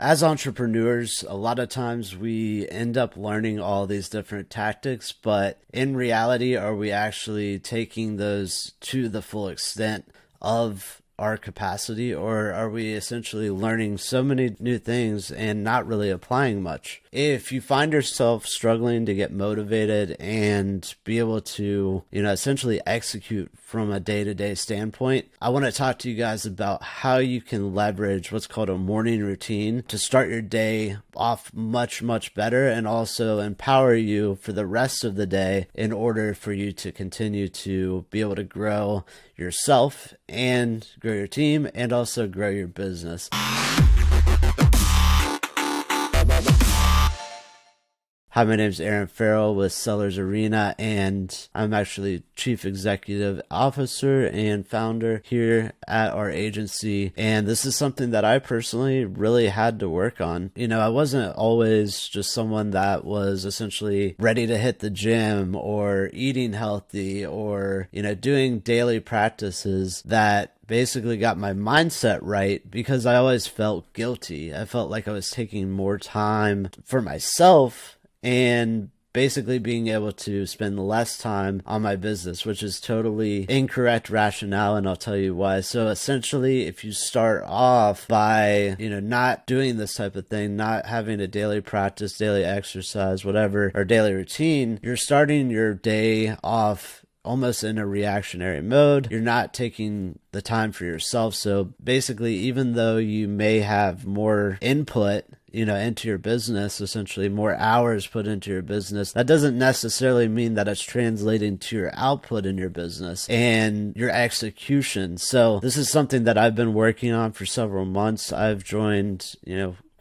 as entrepreneurs, a lot of times we end up learning all these different tactics, but in reality, are we actually taking those to the full extent of our capacity, or are we essentially learning so many new things and not really applying much? If you find yourself struggling to get motivated and be able to, essentially execute from a day-to-day standpoint, I want to talk to you guys about how you can leverage what's called a morning routine to start your day off much, much better, and also empower you for the rest of the day in order for you to continue to be able to grow yourself and grow your team and also grow your business. Hi, my name is Aaron Farrell with Sellers Arena, and I'm actually Chief Executive Officer and founder here at our agency. And this is something that I personally really had to work on. I wasn't always just someone that was essentially ready to hit the gym or eating healthy or, doing daily practices that basically got my mindset right, because I always felt guilty. I felt like I was taking more time for myself and basically being able to spend less time on my business, which is totally incorrect rationale, and I'll tell you why. So essentially, if you start off by, not doing this type of thing, not having a daily practice, daily exercise, whatever, or daily routine, you're starting your day off almost in a reactionary mode. You're not taking the time for yourself. So basically, even though you may have more input, into your business, essentially more hours put into your business, that doesn't necessarily mean that it's translating to your output in your business and your execution. So this is something that I've been working on for several months. I've joined,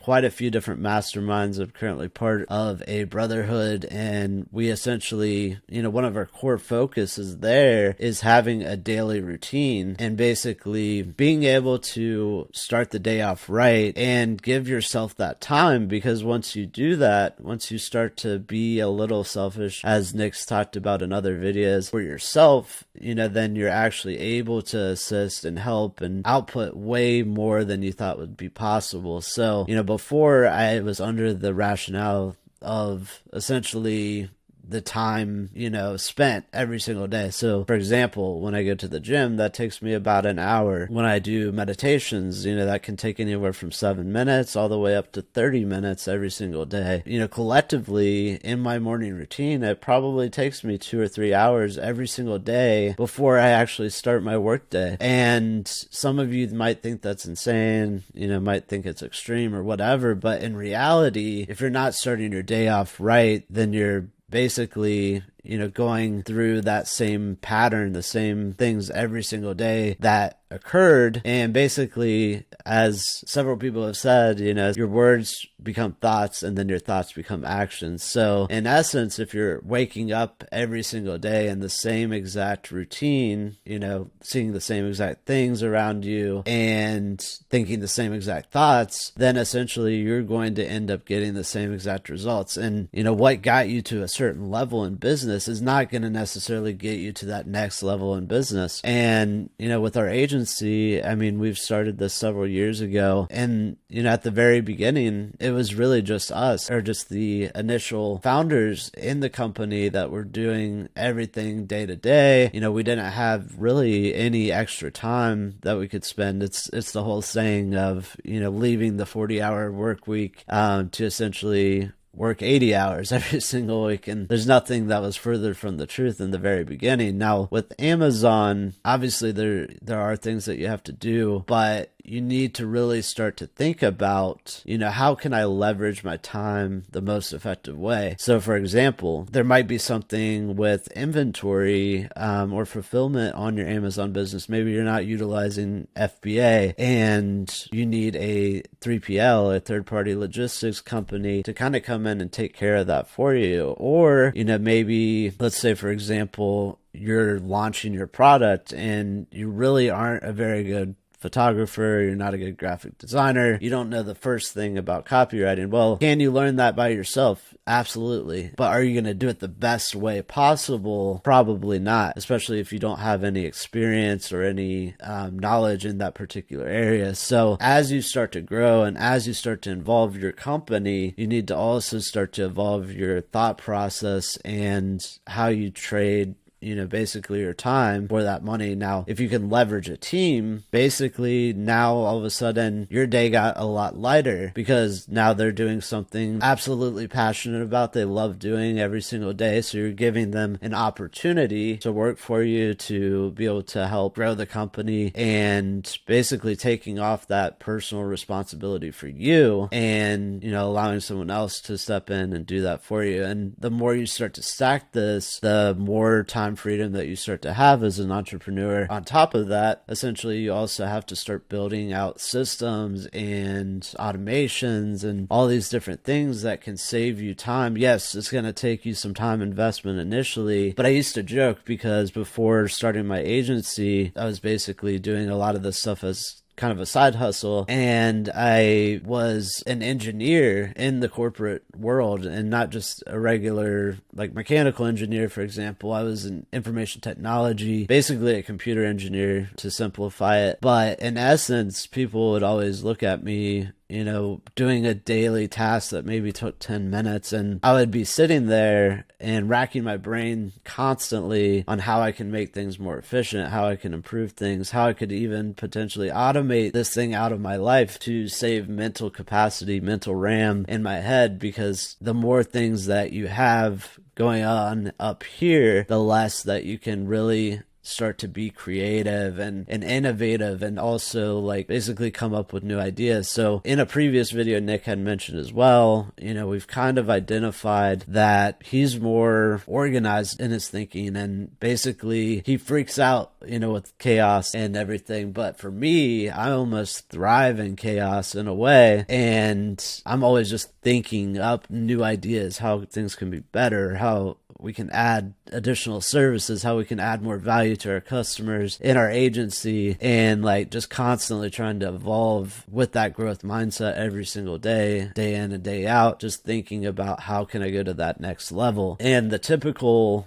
quite a few different masterminds. I'm currently part of a brotherhood, and we essentially, one of our core focuses there is having a daily routine and basically being able to start the day off right and give yourself that time, because once you do that, once you start to be a little selfish, as Nick's talked about in other videos, for yourself, then you're actually able to assist and help and output way more than you thought would be possible. So, before, I was under the rationale of essentially the time, spent every single day. So for example, when I go to the gym, that takes me about an hour. When I do meditations, that can take anywhere from 7 minutes all the way up to 30 minutes every single day. Collectively in my morning routine, it probably takes me 2 or 3 hours every single day before I actually start my work day. And some of you might think that's insane, might think it's extreme or whatever, but in reality, if you're not starting your day off right, then you're basically, going through that same pattern, the same things every single day that occurred. And basically, as several people have said, your words become thoughts and then your thoughts become actions. So in essence, if you're waking up every single day in the same exact routine, seeing the same exact things around you and thinking the same exact thoughts, then essentially you're going to end up getting the same exact results. And, what got you to a certain level in business is not going to necessarily get you to that next level in business. And, with our agency, we've started this several years ago, and, at the very beginning, it was really just us, or just the initial founders in the company, that were doing everything day to day. We didn't have really any extra time that we could spend. It's the whole saying of, leaving the 40-hour work week to essentially work 80 hours every single week. And there's nothing that was further from the truth in the very beginning. Now, with Amazon, obviously there are things that you have to do, but you need to really start to think about, how can I leverage my time the most effective way? So for example, there might be something with inventory or fulfillment on your Amazon business. Maybe you're not utilizing FBA and you need a 3PL, a third-party logistics company, to kind of come in and take care of that for you. Or, maybe, let's say for example, you're launching your product and you really aren't a very good photographer, you're not a good graphic designer, you don't know the first thing about copywriting. Well, can you learn that by yourself? Absolutely. But are you going to do it the best way possible? Probably not, especially if you don't have any experience or any knowledge in that particular area. So as you start to grow and as you start to involve your company, you need to also start to evolve your thought process and how you trade, basically your time for that money. Now, if you can leverage a team, basically now all of a sudden your day got a lot lighter because now they're doing something absolutely passionate about, they love doing every single day. So you're giving them an opportunity to work for you, to be able to help grow the company, and basically taking off that personal responsibility for you and, allowing someone else to step in and do that for you. And the more you start to stack this, the more time freedom that you start to have as an entrepreneur. On top of that, essentially you also have to start building out systems and automations and all these different things that can save you time. Yes, it's going to take you some time investment initially, but I used to joke because before starting my agency, I was basically doing a lot of this stuff as kind of a side hustle, and I was an engineer in the corporate world, and not just a regular like mechanical engineer, for example. I was an information technology, basically a computer engineer to simplify it. But in essence, people would always look at me, doing a daily task that maybe took 10 minutes. And I would be sitting there and racking my brain constantly on how I can make things more efficient, how I can improve things, how I could even potentially automate this thing out of my life to save mental capacity, mental RAM in my head. Because the more things that you have going on up here, the less that you can really start to be creative and innovative, and also like basically come up with new ideas. So in a previous video, Nick had mentioned as well, we've kind of identified that he's more organized in his thinking, and basically he freaks out, with chaos and everything. But for me, I almost thrive in chaos in a way, and I'm always just thinking up new ideas, how things can be better, how we can add additional services, how we can add more value to our customers in our agency, and like just constantly trying to evolve with that growth mindset every single day, day in and day out, just thinking about how can I go to that next level. And the typical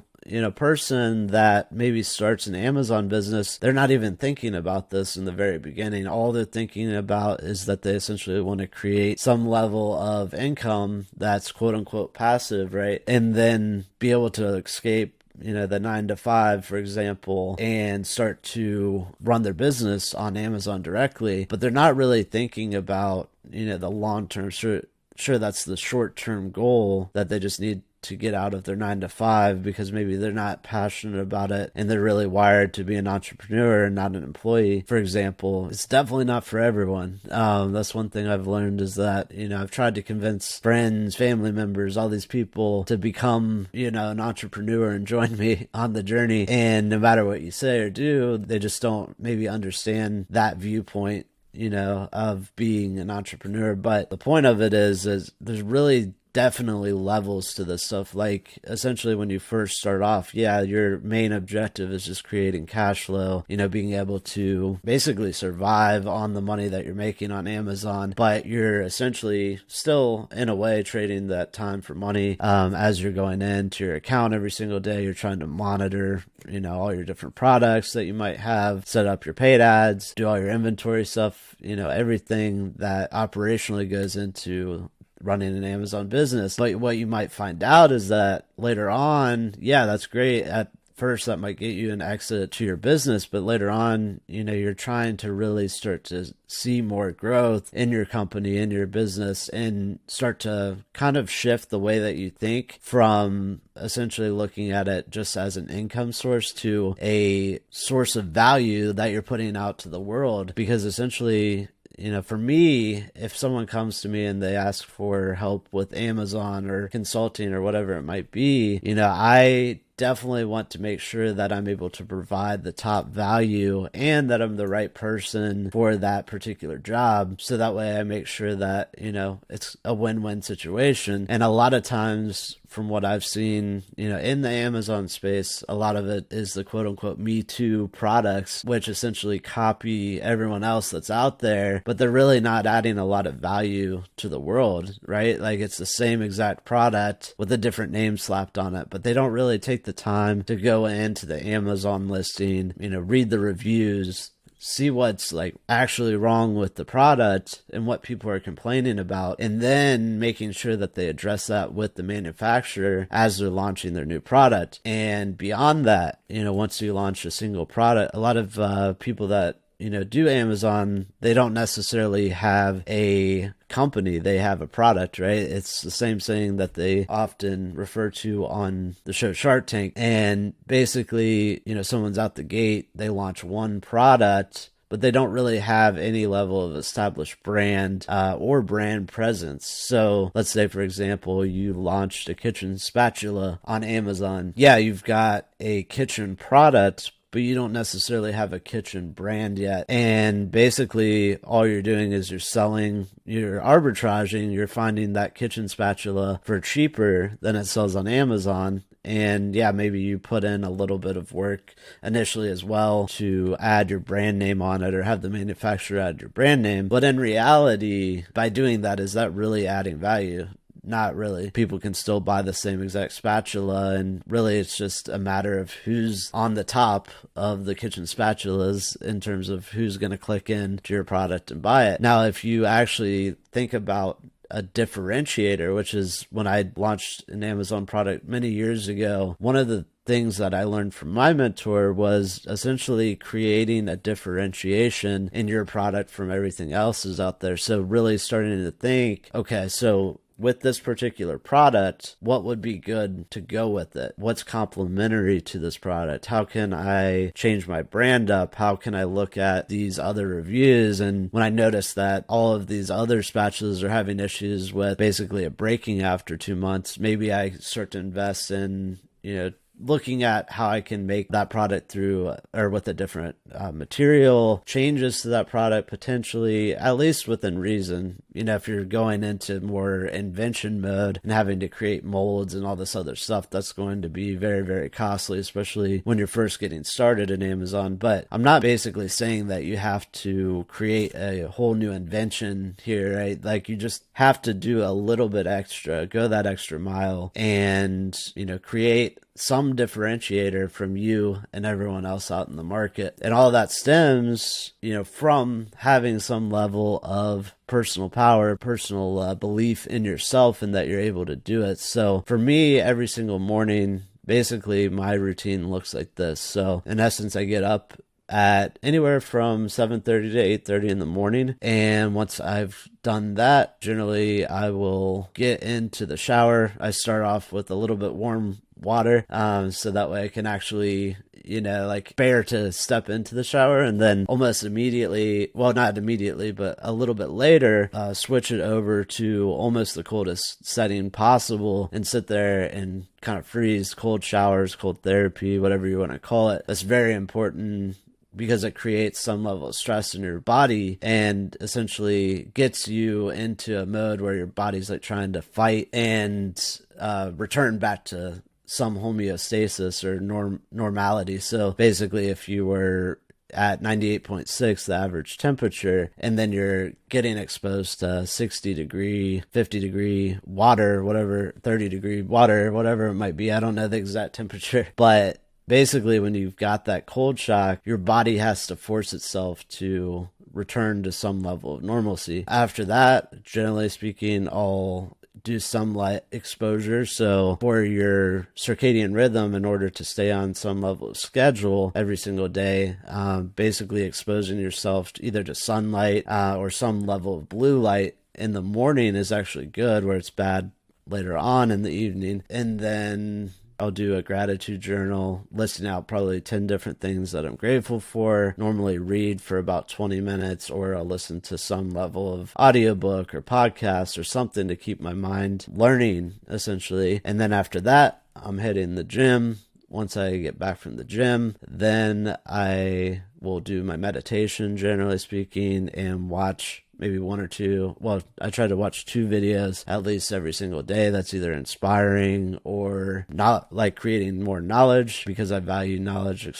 person that maybe starts an Amazon business, they're not even thinking about this in the very beginning. All they're thinking about is that they essentially want to create some level of income that's quote unquote passive, right? And then be able to escape the 9 to 5, for example, and start to run their business on Amazon directly. But they're not really thinking about, the long term. Sure, that's the short term goal that they just need to get out of their 9 to 5 because maybe they're not passionate about it and they're really wired to be an entrepreneur and not an employee, for example. It's definitely not for everyone. That's one thing I've learned, is that, I've tried to convince friends, family members, all these people to become, an entrepreneur and join me on the journey. And no matter what you say or do, they just don't maybe understand that viewpoint, of being an entrepreneur. But the point of it is there's really definitely levels to this stuff. Like essentially when you first start off, your main objective is just creating cash flow, being able to basically survive on the money that you're making on Amazon, but you're essentially still in a way trading that time for money. As you're going into your account every single day, you're trying to monitor, all your different products that you might have, set up your paid ads, do all your inventory stuff, everything that operationally goes into running an Amazon business. But what you might find out is that later on, that's great. At first, that might get you an exit to your business, but later on, you're trying to really start to see more growth in your company, in your business, and start to kind of shift the way that you think from essentially looking at it just as an income source to a source of value that you're putting out to the world. Because essentially, for me, if someone comes to me and they ask for help with Amazon or consulting or whatever it might be, I definitely want to make sure that I'm able to provide the top value and that I'm the right person for that particular job. So that way I make sure that, it's a win-win situation. And a lot of times, from what I've seen, in the Amazon space, a lot of it is the quote unquote Me Too products, which essentially copy everyone else that's out there, but they're really not adding a lot of value to the world, right? Like it's the same exact product with a different name slapped on it, but they don't really take the time to go into the Amazon listing, read the reviews, see what's like actually wrong with the product and what people are complaining about, and then making sure that they address that with the manufacturer as they're launching their new product. And beyond that, once you launch a single product, a lot of people that do Amazon, they don't necessarily have a company, they have a product, right? It's the same thing that they often refer to on the show Shark Tank. And basically, someone's out the gate, they launch one product, but they don't really have any level of established brand or brand presence. So let's say, for example, you launched a kitchen spatula on Amazon. Yeah, you've got a kitchen product, but you don't necessarily have a kitchen brand yet. And basically all you're doing is you're arbitraging, you're finding that kitchen spatula for cheaper than it sells on Amazon. And yeah, maybe you put in a little bit of work initially as well to add your brand name on it or have the manufacturer add your brand name. But in reality, by doing that, is that really adding value? Not really. People can still buy the same exact spatula, and really it's just a matter of who's on the top of the kitchen spatulas in terms of who's going to click in to your product and buy it. Now, if you actually think about a differentiator, which is when I launched an Amazon product many years ago, one of the things that I learned from my mentor was essentially creating a differentiation in your product from everything else is out there. So really starting to think, okay, so with this particular product, what would be good to go with it? What's complementary to this product? How can I change my brand up? How can I look at these other reviews? And when I noticed that all of these other spatulas are having issues with basically a breaking after 2 months, maybe I start to invest in, looking at how I can make that product through or with a different material, changes to that product potentially, at least within reason. If you're going into more invention mode and having to create molds and all this other stuff, that's going to be very, very costly, especially when you're first getting started in Amazon. But I'm not basically saying that you have to create a whole new invention here, right? Like you just have to do a little bit extra, go that extra mile and, create some differentiator from you and everyone else out in the market. And all that stems, from having some level of personal power, personal belief in yourself and that you're able to do it. So for me, every single morning, basically my routine looks like this. So in essence, I get up at anywhere from 7:30 to 8:30 in the morning. And once I've done that, generally I will get into the shower. I start off with a little bit warm water, so that way I can actually, bear to step into the shower, and then almost immediately, well, not immediately, but a little bit later, switch it over to almost the coldest setting possible and sit there and kind of freeze. Cold showers, cold therapy, whatever you want to call it. That's very important because it creates some level of stress in your body and essentially gets you into a mode where your body's like trying to fight and return back to some homeostasis or normality. So basically, if you were at 98.6, the average temperature, and then you're getting exposed to 60 degree, 50 degree water, whatever, 30 degree water, whatever it might be. I don't know the exact temperature, but basically when you've got that cold shock, your body has to force itself to return to some level of normalcy. After that, generally speaking, I'll do some light exposure. So for your circadian rhythm, in order to stay on some level of schedule every single day, basically exposing yourself either to sunlight or some level of blue light in the morning is actually good, where it's bad later on in the evening. And then I'll do a gratitude journal, listing out probably 10 different things that I'm grateful for. Normally read for about 20 minutes, or I'll listen to some level of audiobook or podcast or something to keep my mind learning, essentially. And then after that, I'm hitting the gym, once I get back from the gym. Then I will do my meditation, generally speaking, and watch maybe one or two. Well, I try to watch 2 videos at least every single day that's either inspiring or not, like creating more knowledge, because I value knowledge at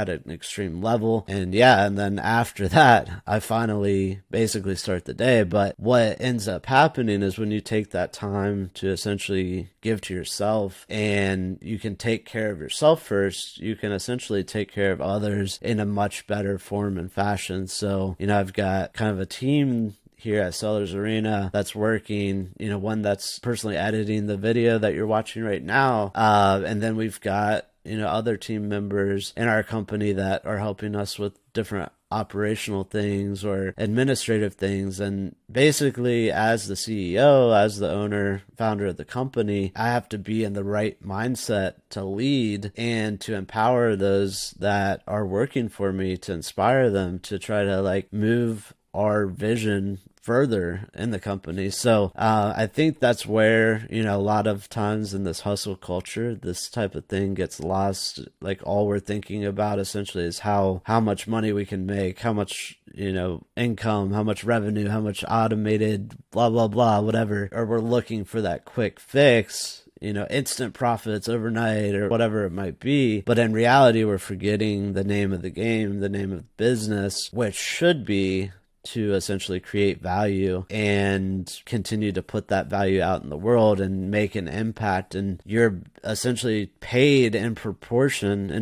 an extreme level. And then after that, I finally basically start the day. But what ends up happening is when you take that time to essentially give to yourself, and you can take care of yourself first, you can essentially take care of others in a much better form and fashion. So, I've got kind of a team here at Sellers Arena that's working, one that's personally editing the video that you're watching right now. And then we've got, other team members in our company that are helping us with different operational things or administrative things. And basically, as the CEO, as the owner, founder of the company, I have to be in the right mindset to lead and to empower those that are working for me, to inspire them to try to move our vision further in the company. So I think that's where, a lot of times in this hustle culture, this type of thing gets lost. All we're thinking about essentially is how much money we can make, how much, income, how much revenue, how much automated, blah, blah, blah, whatever. Or we're looking for that quick fix, instant profits overnight or whatever it might be. But in reality, we're forgetting the name of the game, the name of the business, which should be to essentially create value and continue to put that value out in the world and make an impact. And you're essentially paid in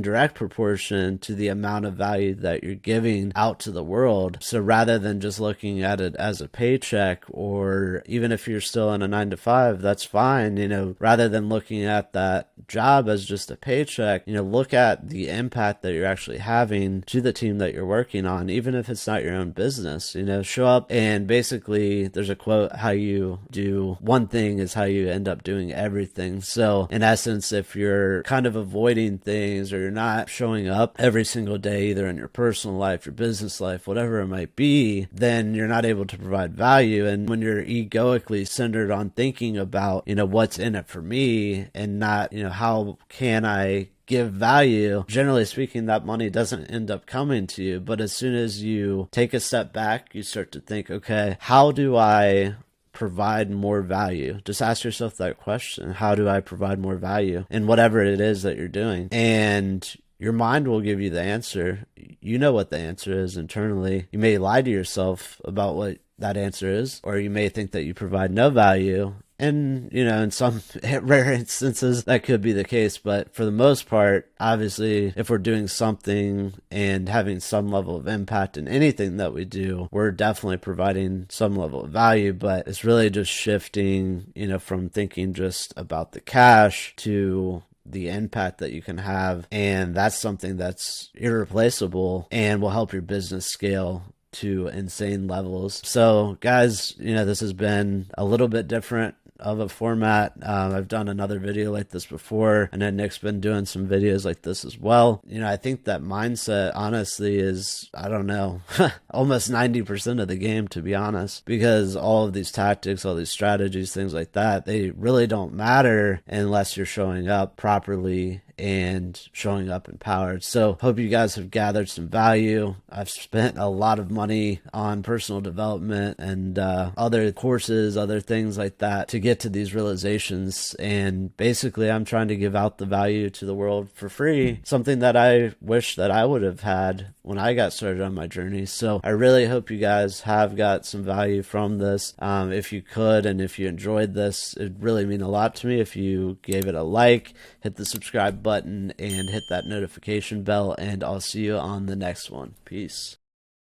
direct proportion to the amount of value that you're giving out to the world. So rather than just looking at it as a paycheck, or even if you're still in a 9-to-5, that's fine. Rather than looking at that job as just a paycheck, look at the impact that you're actually having to the team that you're working on, even if it's not your own business. Show up, and basically there's a quote, how you do one thing is how you end up doing everything. So in essence, if you're kind of avoiding things, or you're not showing up every single day, either in your personal life, your business life, whatever it might be, then you're not able to provide value. And when you're egoically centered on thinking about, what's in it for me, and not, how can I give value, generally speaking, that money doesn't end up coming to you. But as soon as you take a step back, you start to think, okay, how do I provide more value? Just ask yourself that question. How do I provide more value in whatever it is that you're doing? And your mind will give you the answer. You know what the answer is internally. You may lie to yourself about what that answer is, or you may think that you provide no value. And, in some rare instances, that could be the case. But for the most part, obviously, if we're doing something and having some level of impact in anything that we do, we're definitely providing some level of value. But it's really just shifting, from thinking just about the cash to the impact that you can have. And that's something that's irreplaceable and will help your business scale to insane levels. So guys, this has been a little bit different of a format. I've done another video like this before, and then Nick's been doing some videos like this as well. I think that mindset honestly is, I don't know, almost 90% of the game, to be honest, because all of these tactics, all these strategies, things like that, they really don't matter unless you're showing up properly and showing up empowered. So hope you guys have gathered some value. I've spent a lot of money on personal development and other courses, other things like that to get to these realizations. And basically, I'm trying to give out the value to the world for free, something that I wish that I would have had when I got started on my journey. So I really hope you guys have got some value from this. If you could, and if you enjoyed this, it'd really mean a lot to me if you gave it a like, hit the subscribe button, and hit that notification bell. And I'll see you on the next one. Peace.